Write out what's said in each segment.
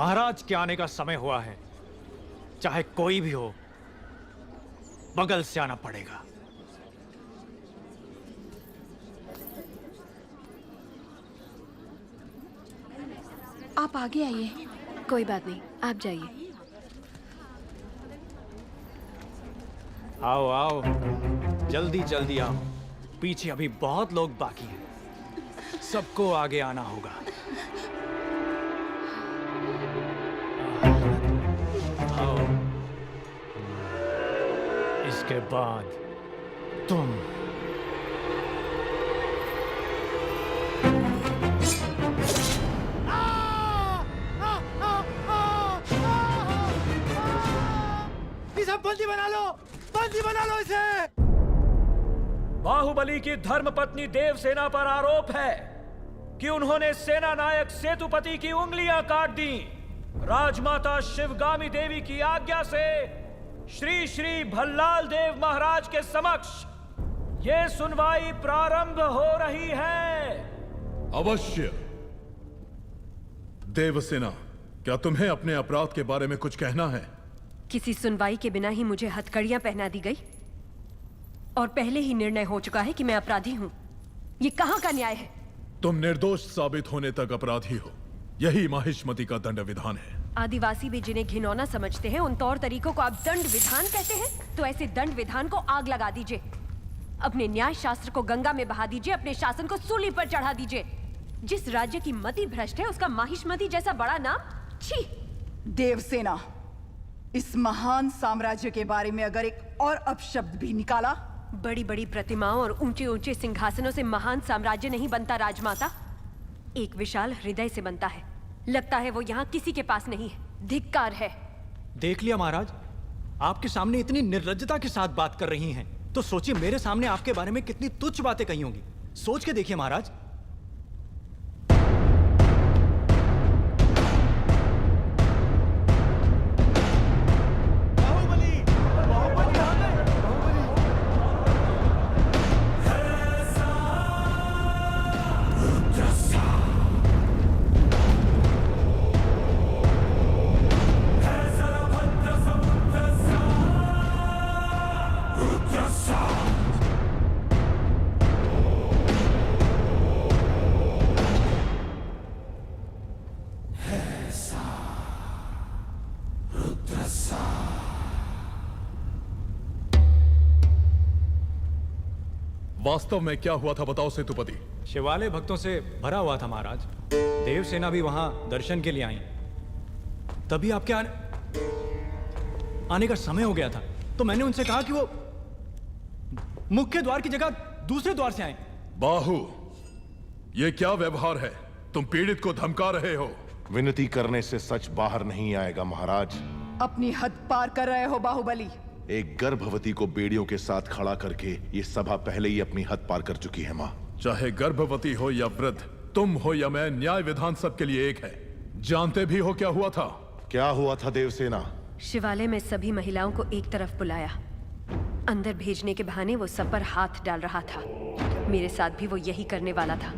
महाराज के आने का समय हुआ है। चाहे कोई भी हो, बगल से आना पड़ेगा। आप आगे आइए। कोई बात नहीं, आप जाइए। आओ आओ, जल्दी जल्दी आओ। पीछे अभी बहुत लोग बाकी हैं। सबको आगे आना होगा। आओ। इसके बाद तुम। इसे बंदी बना लो, बंदी बना लो इसे। बाहुबली की धर्मपत्नी देवसेना पर आरोप है कि उन्होंने सेना नायक सेतुपति की उंगलियां काट दी। राजमाता शिवगामी देवी की आज्ञा से श्री श्री भल्लाल देव महाराज के समक्ष ये सुनवाई प्रारंभ हो रही है। अवश्य। देवसेना, क्या तुम्हें अपने अपराध के बारे में कुछ कहना है? किसी सुनवाई के बिना ही मुझे हथकड़ियां पहना दी गई और पहले ही निर्णय हो चुका है कि मैं अपराधी हूं। ये कहां का न्याय है? तुम निर्दोष साबित होने तक अपराधी हो। यही माहिष्मति का दंड विधान है। आदिवासी भी जिन्हें घिनौना समझते हैं, उन तौर तरीकों को आप दंड विधान कहते हैं? तो ऐसे दंड विधान को आग लगा दीजिए। अपने न्याय शास्त्र को गंगा में बहा दीजिए। अपने शासन को सूली पर चढ़ा दीजिए। जिस राज्य की मति भ्रष्ट है, उसका माहिष्मति जैसा बड़ा नाम। छी! देवसेना, इस महान साम्राज्य के बारे में अगर एक और अपशब्द भी निकाला। बड़ी बड़ी प्रतिमाओं और ऊंचे ऊंचे सिंहासनों से महान साम्राज्य नहीं बनता राजमाता, एक विशाल हृदय से बनता है। लगता है वो यहाँ किसी के पास नहीं है। धिक्कार है। देख लिया महाराज, आपके सामने इतनी निर्लज्जता के साथ बात कर रही हैं, तो सोचिए मेरे सामने आपके बारे में कितनी तुच्छ बातें कही होंगी। सोच के देखिए महाराज। वास्तव में क्या हुआ था बताओ सेतुपति। शिवालय भक्तों से भरा हुआ था महाराज। देवसेना भी वहां दर्शन के लिए आई। तभी आपके आने का समय हो गया था, तो मैंने उनसे कहा कि वो मुख्य द्वार की जगह दूसरे द्वार से आए। बाहु, ये क्या व्यवहार है? तुम पीड़ित को धमका रहे हो। विनती करने से सच बाहर नहीं आएगा महाराज। अपनी हद पार कर रहे हो बाहुबली। एक गर्भवती को बेड़ियों के साथ खड़ा करके ये सभा पहले ही अपनी हद पार कर चुकी है माँ। चाहे गर्भवती हो या वृद्ध, तुम हो या मैं, न्याय विधान सबके लिए एक है। जानते भी हो क्या हुआ था? क्या हुआ था देवसेना? शिवालय में सभी महिलाओं को एक तरफ बुलाया। अंदर भेजने के बहाने वो सब पर हाथ डाल रहा था। मेरे साथ भी वो यही करने वाला था,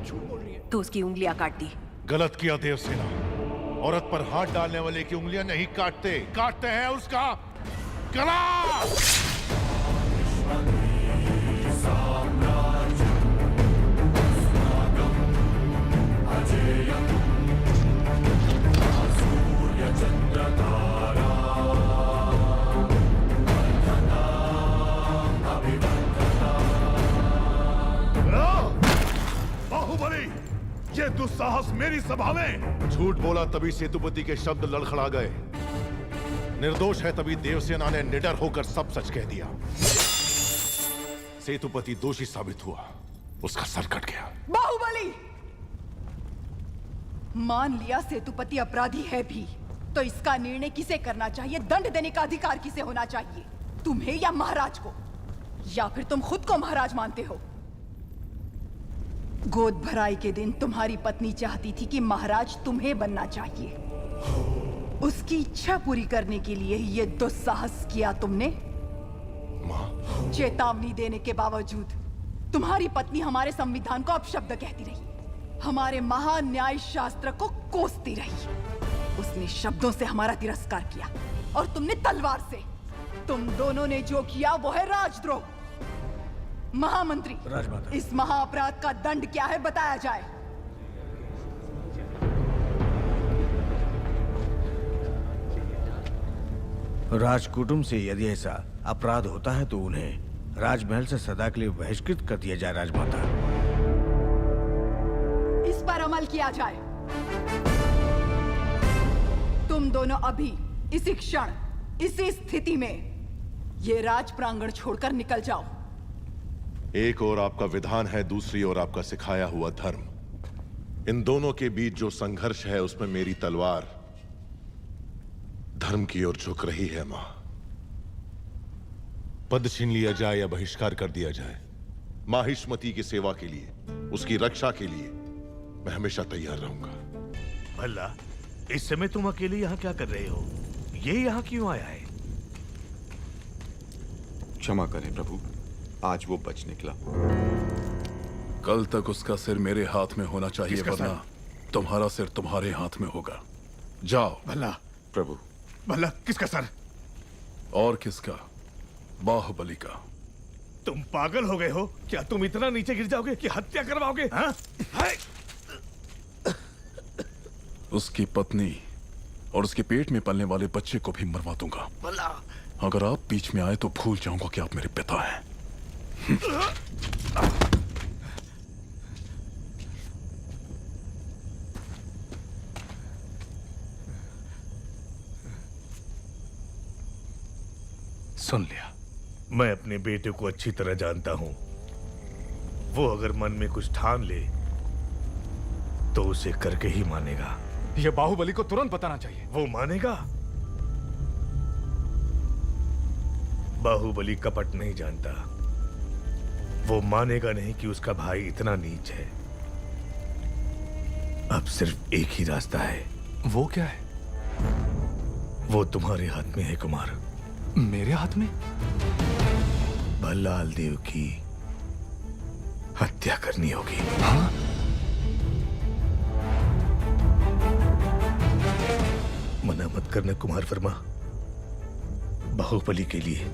तो उसकी उंगलियां काट दी। गलत किया देवसेना। औरत पर हाथ डालने वाले की उंगलियां नहीं काटते, काटते हैं उसका गला। बाहुबली, ये दुस्साहस मेरी सभा में। झूठ बोला तभी सेतुपति के शब्द लड़खड़ा गए। निर्दोष है तभी देवसेना ने निडर होकर सब सच कह दिया। सेतुपति दोषी साबित हुआ, उसका सर कट गया। बाहुबली, मान लिया सेतुपति अपराधी है भी, तो इसका निर्णय किसे करना चाहिए, दंड देने का अधिकार किसे होना चाहिए? तुम्हें या महाराज को? या फिर तुम खुद को महाराज मानते हो? गोद भराई के दिन तुम्हारी पत्नी चाहती थी कि महाराज तुम्हें बनना चाहिए। उसकी इच्छा पूरी करने के लिए ये दुस्साहस किया तुमने। माँ, चेतावनी देने के बावजूद तुम्हारी पत्नी हमारे संविधान को अपशब्द कहती रही, हमारे महान न्याय शास्त्र को कोसती रही। उसने शब्दों से हमारा तिरस्कार किया और तुमने तलवार से। तुम दोनों ने जो किया वो है राजद्रोह। महामंत्री, राजमाता। इस महाअपराध का दंड क्या है बताया जाए। राजकुटुंब से यदि ऐसा अपराध होता है तो उन्हें राजमहल से सदा के लिए बहिष्कृत कर दिया जाए। राजमाता, इस पर अमल किया जाए। तुम दोनों अभी इसी क्षण इसी स्थिति में ये राज प्रांगण छोड़कर निकल जाओ। एक ओर आपका विधान है, दूसरी ओर आपका सिखाया हुआ धर्म। इन दोनों के बीच जो संघर्ष है उसमें मेरी तलवार धर्म की ओर झुक रही है। मां, पद छीन लिया जाए या बहिष्कार कर दिया जाए, माहिष्मती की सेवा के लिए, उसकी रक्षा के लिए मैं हमेशा तैयार रहूंगा। भला, इस समय तुम अकेले यहाँ क्या कर रहे हो? ये यहाँ क्यों आया है? क्षमा करें प्रभु, आज वो बच निकला। कल तक उसका सिर मेरे हाथ में होना चाहिए, किसका वरना तुम्हारा सिर तुम्हारे हाथ में होगा। जाओ। भला प्रभु, भला किसका सर? और किसका? बाहुबली का। तुम पागल हो गए हो क्या? तुम इतना नीचे गिर जाओगे कि हत्या करवाओगे? हाँ? उसकी पत्नी और उसके पेट में पलने वाले बच्चे को भी मरवा दूंगा। भला अगर आप बीच में आए तो भूल जाऊंगा कि आप मेरे पिता हैं। सुन लिया। मैं अपने बेटे को अच्छी तरह जानता हूं। वो अगर मन में कुछ ठान ले तो उसे करके ही मानेगा। ये बाहुबली को तुरंत बताना चाहिए। वो मानेगा? बाहुबली कपट नहीं जानता। वो मानेगा नहीं कि उसका भाई इतना नीच है। अब सिर्फ एक ही रास्ता है। वो क्या है? वो तुम्हारे हाथ में है कुमार। मेरे हाथ में? भल्लाल देव की हत्या करनी होगी। हाँ? मना मत करना कुमार वर्मा। बाहुबली के लिए,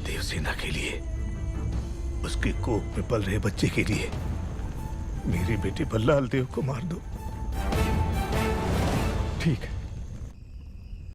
देवसेना के लिए, उसके कोख में पल रहे बच्चे के लिए मेरे बेटे भल्लाल देव को मार दो। ठीक है।